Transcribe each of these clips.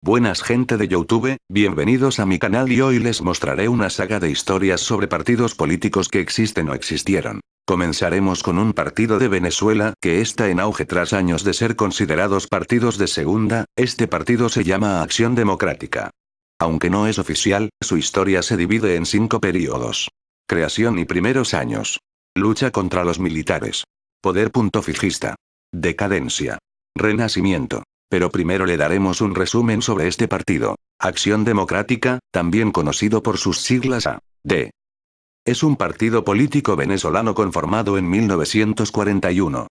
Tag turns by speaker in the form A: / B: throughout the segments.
A: Buenas gente de YouTube, bienvenidos a mi canal y hoy les mostraré una saga de historias sobre partidos políticos que existen o existieron. Comenzaremos con un partido de Venezuela que está en auge tras años de ser considerados partidos de segunda. Este partido se llama Acción Democrática. Aunque no es oficial, su historia se divide en 5 periodos. Creación y primeros años. Lucha contra los militares. Poder fijista. Decadencia. Renacimiento. Pero primero le daremos un resumen sobre este partido. Acción Democrática, también conocido por sus siglas AD. Es un partido político venezolano conformado en 1941.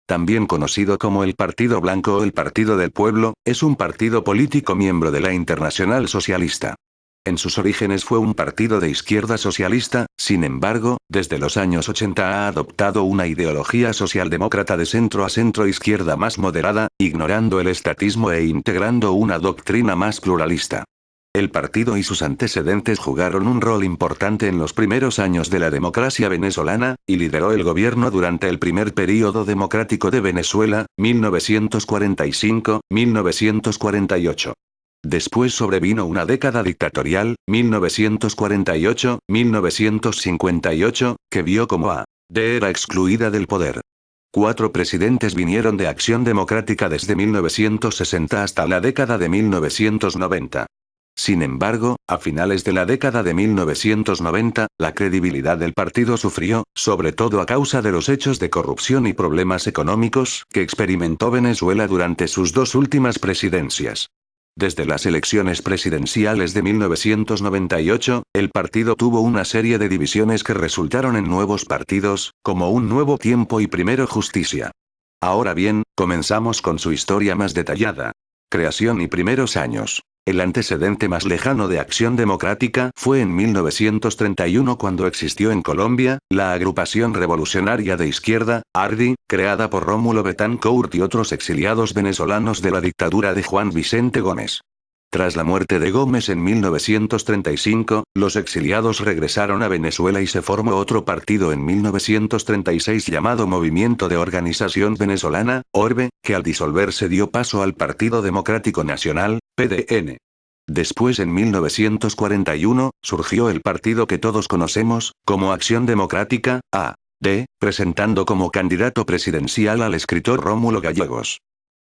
A: También conocido como el Partido Blanco o el Partido del Pueblo, es un partido político miembro de la Internacional Socialista. En sus orígenes fue un partido de izquierda socialista, sin embargo, desde los años 80 ha adoptado una ideología socialdemócrata de centro a centro-izquierda más moderada, ignorando el estatismo e integrando una doctrina más pluralista. El partido y sus antecedentes jugaron un rol importante en los primeros años de la democracia venezolana, y lideró el gobierno durante el primer período democrático de Venezuela, 1945-1948. Después sobrevino una década dictatorial, 1948-1958, que vio como AD era excluida del poder. 4 presidentes vinieron de Acción Democrática desde 1960 hasta la década de 1990. Sin embargo, a finales de la década de 1990, la credibilidad del partido sufrió, sobre todo a causa de los hechos de corrupción y problemas económicos que experimentó Venezuela durante sus 2 últimas presidencias. Desde las elecciones presidenciales de 1998, el partido tuvo una serie de divisiones que resultaron en nuevos partidos, como Un Nuevo Tiempo y Primero Justicia. Ahora bien, comenzamos con su historia más detallada. Creación y primeros años. El antecedente más lejano de Acción Democrática fue en 1931 cuando existió en Colombia, la Agrupación Revolucionaria de Izquierda, ARDI, creada por Rómulo Betancourt y otros exiliados venezolanos de la dictadura de Juan Vicente Gómez. Tras la muerte de Gómez en 1935, los exiliados regresaron a Venezuela y se formó otro partido en 1936 llamado Movimiento de Organización Venezolana, ORVE, que al disolverse dio paso al Partido Democrático Nacional, PDN. Después en 1941, surgió el partido que todos conocemos, como Acción Democrática, AD, presentando como candidato presidencial al escritor Rómulo Gallegos.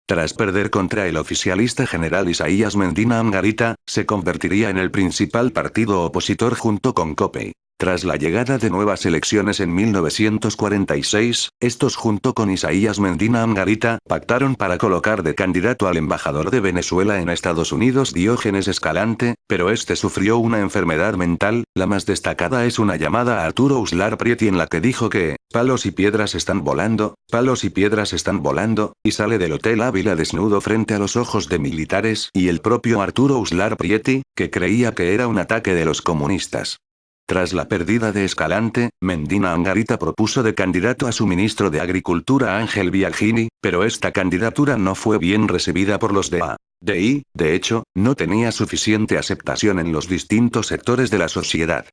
A: Tras perder contra el oficialista general Isaías Medina Angarita, se convertiría en el principal partido opositor junto con COPEI. Tras la llegada de nuevas elecciones en 1946, estos junto con Isaías Medina Angarita, pactaron para colocar de candidato al embajador de Venezuela en Estados Unidos Diógenes Escalante, pero este sufrió una enfermedad mental. La más destacada es una llamada a Arturo Uslar Prieto en la que dijo que palos y piedras están volando, palos y piedras están volando, y sale del Hotel Ávila desnudo frente a los ojos de militares y el propio Arturo Uslar Prieto, que creía que era un ataque de los comunistas. Tras la pérdida de Escalante, Medina Angarita propuso de candidato a su ministro de Agricultura Ángel Biagini, pero esta candidatura no fue bien recibida por los de ADI, de hecho, no tenía suficiente aceptación en los distintos sectores de la sociedad.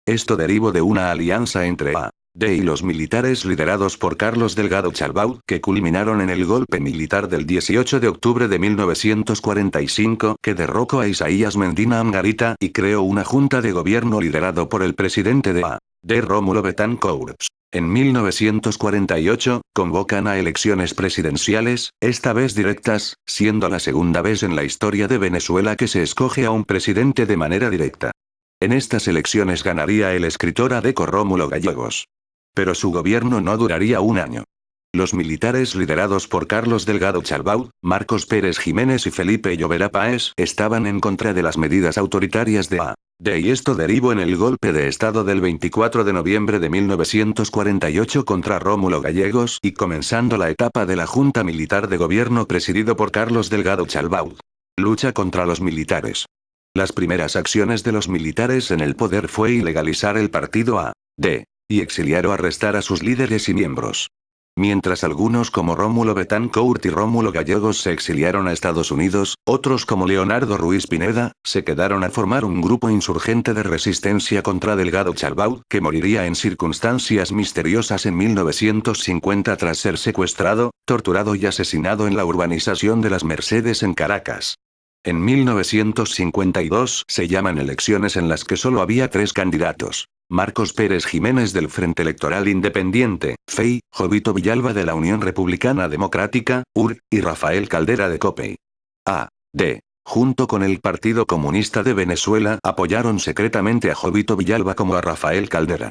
A: Esto derivó de una alianza entre AD y los militares liderados por Carlos Delgado Chalbaud, que culminaron en el golpe militar del 18 de octubre de 1945, que derrocó a Isaías Medina Angarita y creó una junta de gobierno liderado por el presidente de AD, Rómulo Betancourt. En 1948, convocan a elecciones presidenciales, esta vez directas, siendo la segunda vez en la historia de Venezuela que se escoge a un presidente de manera directa. En estas elecciones ganaría el escritor adeco Rómulo Gallegos. Pero su gobierno no duraría un año. Los militares liderados por Carlos Delgado Chalbaud, Marcos Pérez Jiménez y Felipe Llovera Páez estaban en contra de las medidas autoritarias de AD, y esto derivó en el golpe de Estado del 24 de noviembre de 1948 contra Rómulo Gallegos y comenzando la etapa de la Junta Militar de Gobierno presidido por Carlos Delgado Chalbaud. Lucha contra los militares. Las primeras acciones de los militares en el poder fue ilegalizar el partido AD y exiliar o arrestar a sus líderes y miembros. Mientras algunos como Rómulo Betancourt y Rómulo Gallegos se exiliaron a Estados Unidos, otros como Leonardo Ruiz Pineda, se quedaron a formar un grupo insurgente de resistencia contra Delgado Chalbaud, que moriría en circunstancias misteriosas en 1950 tras ser secuestrado, torturado y asesinado en la urbanización de Las Mercedes en Caracas. En 1952 se llaman elecciones en las que solo había 3 candidatos. Marcos Pérez Jiménez del Frente Electoral Independiente, FEI, Jovito Villalba de la Unión Republicana Democrática, UR, y Rafael Caldera de COPEI. A.D. Junto con el Partido Comunista de Venezuela apoyaron secretamente a Jovito Villalba como a Rafael Caldera.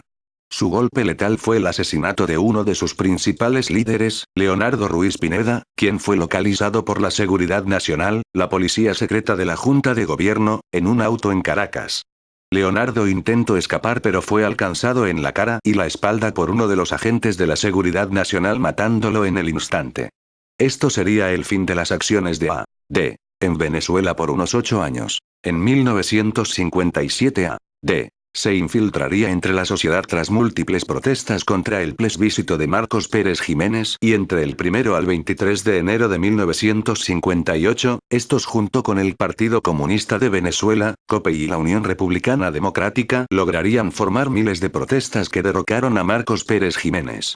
A: Su golpe letal fue el asesinato de uno de sus principales líderes, Leonardo Ruiz Pineda, quien fue localizado por la Seguridad Nacional, la policía secreta de la Junta de Gobierno, en un auto en Caracas. Leonardo intentó escapar pero fue alcanzado en la cara y la espalda por uno de los agentes de la Seguridad Nacional matándolo en el instante. Esto sería el fin de las acciones de A.D. en Venezuela por unos 8 años. En 1957 A.D. se infiltraría entre la sociedad tras múltiples protestas contra el plebiscito de Marcos Pérez Jiménez y entre el 1 al 23 de enero de 1958, estos junto con el Partido Comunista de Venezuela, COPEI y la Unión Republicana Democrática lograrían formar miles de protestas que derrocaron a Marcos Pérez Jiménez.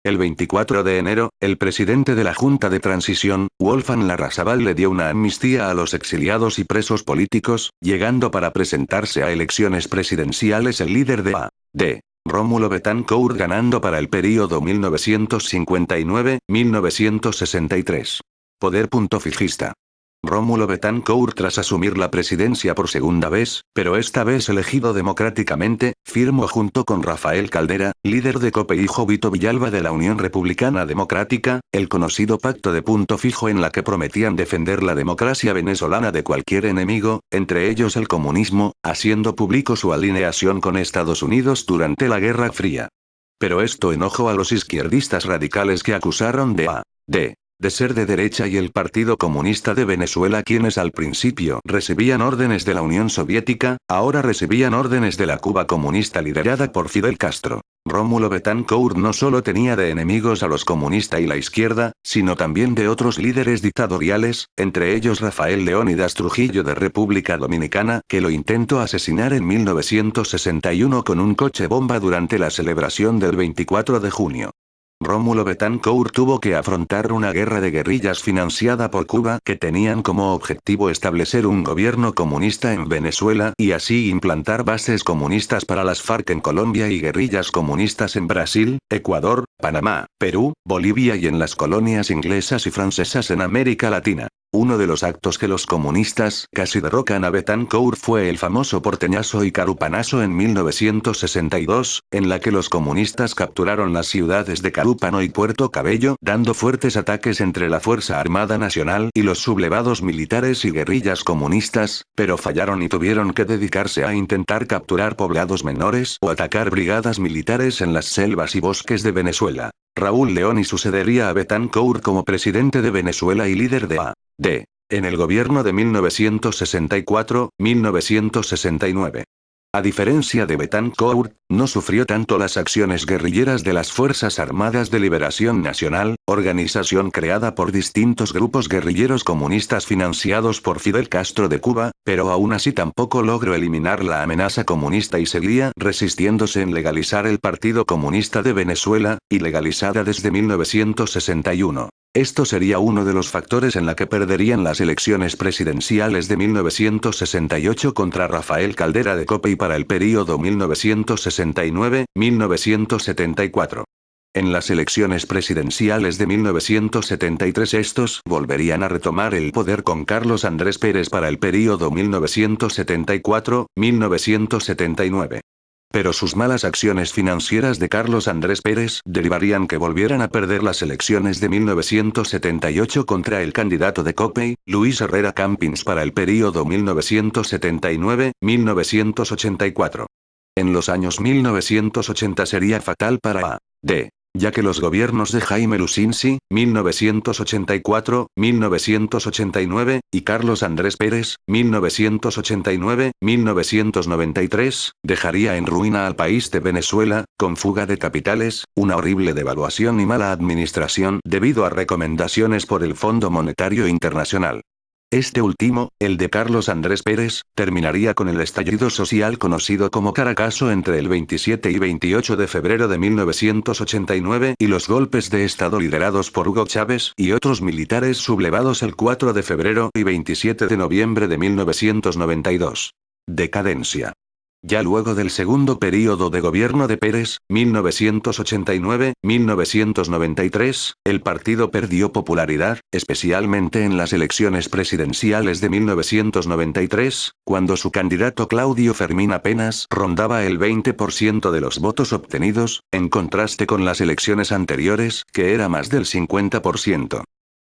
A: El 24 de enero, el presidente de la Junta de Transición, Wolfgang Larrazábal le dio una amnistía a los exiliados y presos políticos, llegando para presentarse a elecciones presidenciales el líder de A.D., Rómulo Betancourt ganando para el período 1959-1963. Poder fijista. Rómulo Betancourt tras asumir la presidencia por segunda vez, pero esta vez elegido democráticamente, firmó junto con Rafael Caldera, líder de COPEI y Jovito Villalba de la Unión Republicana Democrática, el conocido Pacto de Punto Fijo en la que prometían defender la democracia venezolana de cualquier enemigo, entre ellos el comunismo, haciendo público su alineación con Estados Unidos durante la Guerra Fría. Pero esto enojó a los izquierdistas radicales que acusaron de A.D. de ser de derecha y el Partido Comunista de Venezuela quienes al principio recibían órdenes de la Unión Soviética, ahora recibían órdenes de la Cuba comunista liderada por Fidel Castro. Rómulo Betancourt no solo tenía de enemigos a los comunistas y la izquierda, sino también de otros líderes dictatoriales, entre ellos Rafael Leónidas Trujillo de República Dominicana, que lo intentó asesinar en 1961 con un coche bomba durante la celebración del 24 de junio. Rómulo Betancourt tuvo que afrontar una guerra de guerrillas financiada por Cuba que tenían como objetivo establecer un gobierno comunista en Venezuela y así implantar bases comunistas para las FARC en Colombia y guerrillas comunistas en Brasil, Ecuador, Panamá, Perú, Bolivia y en las colonias inglesas y francesas en América Latina. Uno de los actos que los comunistas casi derrocan a Betancourt fue el famoso porteñazo y carupanazo en 1962, en la que los comunistas capturaron las ciudades de Carúpano y Puerto Cabello, dando fuertes ataques entre la Fuerza Armada Nacional y los sublevados militares y guerrillas comunistas, pero fallaron y tuvieron que dedicarse a intentar capturar poblados menores o atacar brigadas militares en las selvas y bosques de Venezuela. Raúl Leoni sucedería a Betancourt como presidente de Venezuela y líder de A.D. en el gobierno de 1964-1969. A diferencia de Betancourt, no sufrió tanto las acciones guerrilleras de las Fuerzas Armadas de Liberación Nacional, organización creada por distintos grupos guerrilleros comunistas financiados por Fidel Castro de Cuba, pero aún así tampoco logró eliminar la amenaza comunista y seguía resistiéndose en legalizar el Partido Comunista de Venezuela, ilegalizada desde 1961. Esto sería uno de los factores en la que perderían las elecciones presidenciales de 1968 contra Rafael Caldera de COPEI para el período 1969-1974. En las elecciones presidenciales de 1973 estos volverían a retomar el poder con Carlos Andrés Pérez para el período 1974-1979. Pero sus malas acciones financieras de Carlos Andrés Pérez derivarían que volvieran a perder las elecciones de 1978 contra el candidato de COPEI, Luis Herrera Campins para el período 1979-1984. En los años 1980 sería fatal para A.D., ya que los gobiernos de Jaime Lucinsi, 1984-1989, y Carlos Andrés Pérez, 1989-1993, dejaría en ruina al país de Venezuela, con fuga de capitales, una horrible devaluación y mala administración debido a recomendaciones por el Fondo Monetario Internacional. Este último, el de Carlos Andrés Pérez, terminaría con el estallido social conocido como Caracazo entre el 27 y 28 de febrero de 1989 y los golpes de Estado liderados por Hugo Chávez y otros militares sublevados el 4 de febrero y 27 de noviembre de 1992. Decadencia. Ya luego del segundo período de gobierno de Pérez, 1989-1993, el partido perdió popularidad, especialmente en las elecciones presidenciales de 1993, cuando su candidato Claudio Fermín apenas rondaba el 20% de los votos obtenidos, en contraste con las elecciones anteriores, que era más del 50%.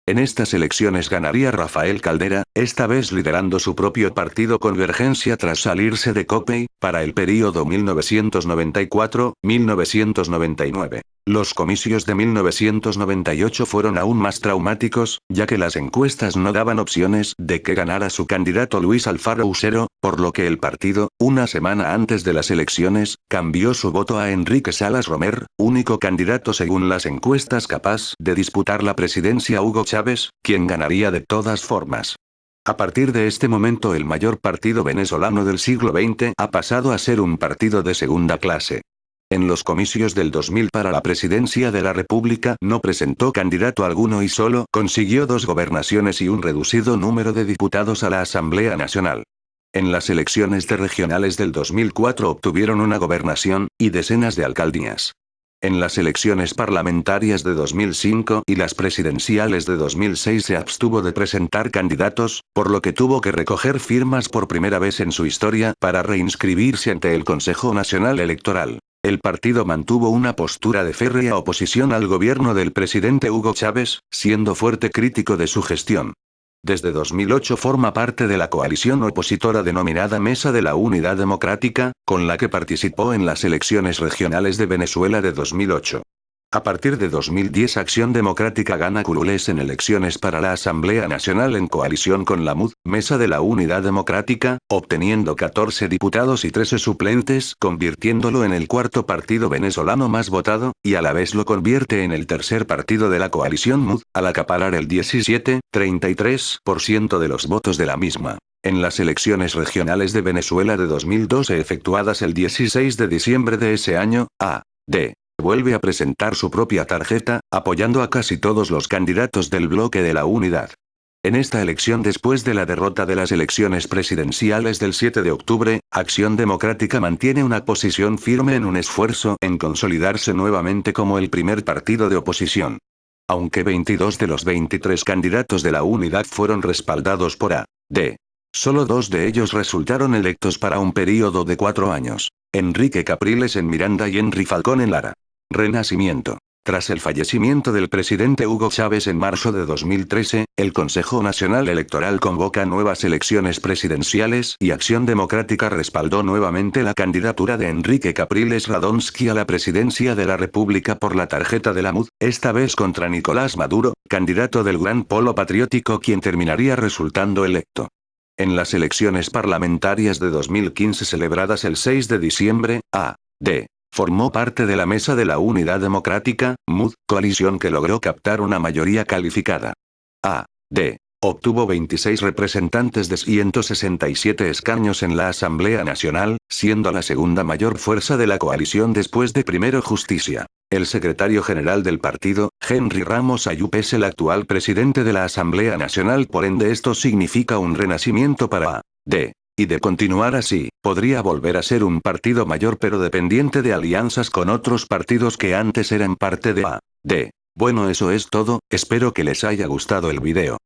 A: En estas elecciones ganaría Rafael Caldera, esta vez liderando su propio partido Convergencia tras salirse de Copey, para el período 1994-1999. Los comicios de 1998 fueron aún más traumáticos, ya que las encuestas no daban opciones de que ganara su candidato Luis Alfaro Usero, por lo que el partido, una semana antes de las elecciones, cambió su voto a Enrique Salas Romer, único candidato según las encuestas capaz de disputar la presidencia a Hugo Chávez, quien ganaría de todas formas. A partir de este momento el mayor partido venezolano del siglo XX ha pasado a ser un partido de segunda clase. En los comicios del 2000 para la presidencia de la República no presentó candidato alguno y solo consiguió 2 gobernaciones y un reducido número de diputados a la Asamblea Nacional. En las elecciones de regionales del 2004 obtuvieron una gobernación, y decenas de alcaldías. En las elecciones parlamentarias de 2005 y las presidenciales de 2006 se abstuvo de presentar candidatos, por lo que tuvo que recoger firmas por primera vez en su historia para reinscribirse ante el Consejo Nacional Electoral. El partido mantuvo una postura de férrea oposición al gobierno del presidente Hugo Chávez, siendo fuerte crítico de su gestión. Desde 2008 forma parte de la coalición opositora denominada Mesa de la Unidad Democrática, con la que participó en las elecciones regionales de Venezuela de 2008. A partir de 2010 Acción Democrática gana curules en elecciones para la Asamblea Nacional en coalición con la MUD, Mesa de la Unidad Democrática, obteniendo 14 diputados y 13 suplentes, convirtiéndolo en el cuarto partido venezolano más votado, y a la vez lo convierte en el tercer partido de la coalición MUD, al acaparar el 17,33% de los votos de la misma. En las elecciones regionales de Venezuela de 2012 efectuadas el 16 de diciembre de ese año, A.D. vuelve a presentar su propia tarjeta, apoyando a casi todos los candidatos del bloque de la unidad. En esta elección después de la derrota de las elecciones presidenciales del 7 de octubre, Acción Democrática mantiene una posición firme en un esfuerzo en consolidarse nuevamente como el primer partido de oposición. Aunque 22 de los 23 candidatos de la unidad fueron respaldados por A.D., solo 2 de ellos resultaron electos para un período de 4 años. Enrique Capriles en Miranda y Henry Falcón en Lara. Renacimiento. Tras el fallecimiento del presidente Hugo Chávez en marzo de 2013, el Consejo Nacional Electoral convoca nuevas elecciones presidenciales y Acción Democrática respaldó nuevamente la candidatura de Enrique Capriles Radonsky a la presidencia de la República por la tarjeta de la MUD, esta vez contra Nicolás Maduro, candidato del Gran Polo Patriótico quien terminaría resultando electo. En las elecciones parlamentarias de 2015 celebradas el 6 de diciembre, A.D. formó parte de la Mesa de la Unidad Democrática, MUD, coalición que logró captar una mayoría calificada. A.D. obtuvo 26 representantes de 167 escaños en la Asamblea Nacional, siendo la segunda mayor fuerza de la coalición después de Primero Justicia. El secretario general del partido, Henry Ramos Ayub, es el actual presidente de la Asamblea Nacional, por ende esto significa un renacimiento para A.D. Y de continuar así, podría volver a ser un partido mayor pero dependiente de alianzas con otros partidos que antes eran parte de A.D. Bueno, eso es todo, espero que les haya gustado el video.